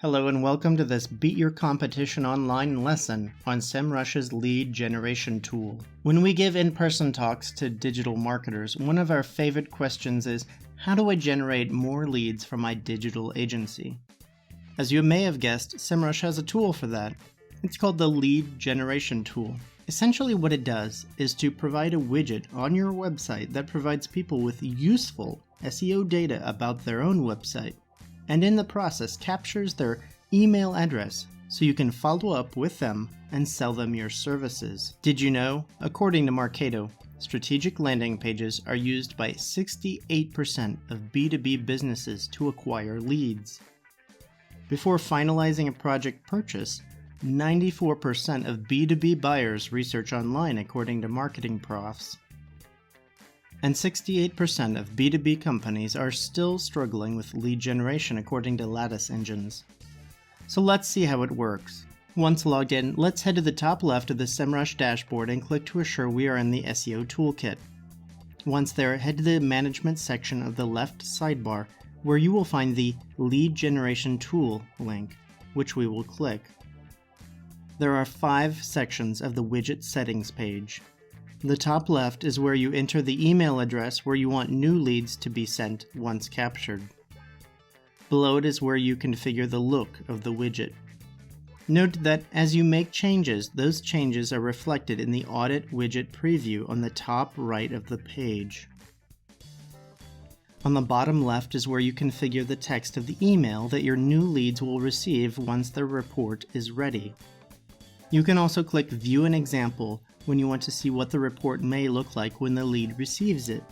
Hello and welcome to this Beat Your Competition Online lesson on SEMrush's lead generation tool. When we give in-person talks to digital marketers, one of our favorite questions is, how do I generate more leads for my digital agency? As you may have guessed, SEMrush has a tool for that. It's called the lead generation tool. Essentially what it does is to provide a widget on your website that provides people with useful SEO data about their own website, and in the process captures their email address so you can follow up with them and sell them your services. Did you know? According to BYCO, strategic landing pages are used by 68% of B2B businesses to acquire leads. Before finalizing a project purchase, 94% of B2B buyers research online according to marketing profs. And 68% of B2B companies are still struggling with lead generation according to Lattice engines. So let's see how it works. Once logged in, let's head to the top left of the SEMrush dashboard and click to assure we are in the SEO toolkit. Once there, head to the management section of the left sidebar where you will find the lead generation tool link, which we will click. There are 5 sections of the widget settings page. The top left is where you enter the email address where you want new leads to be sent once captured. Below it is where you configure the look of the widget. Note that as you make changes, those changes are reflected in the Audit Widget preview on the top right of the page. On the bottom left is where you configure the text of the email that your new leads will receive once the report is ready. You can also click View an Example when you want to see what the report may look like when the lead receives it.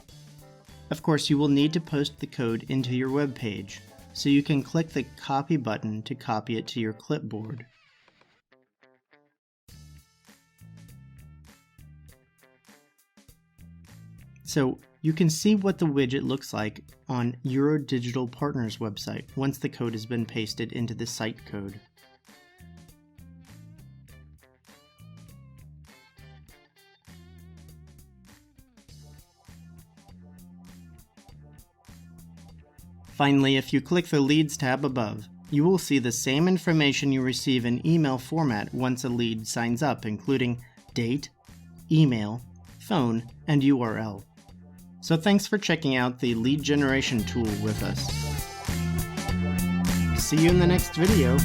Of course, you will need to post the code into your web page, so you can click the Copy button to copy it to your clipboard. So you can see what the widget looks like on your digital partner's website once the code has been pasted into the site code. Finally, if you click the Leads tab above, you will see the same information you receive in email format once a lead signs up, including date, email, phone, and URL. So thanks for checking out the lead generation tool with us. See you in the next video.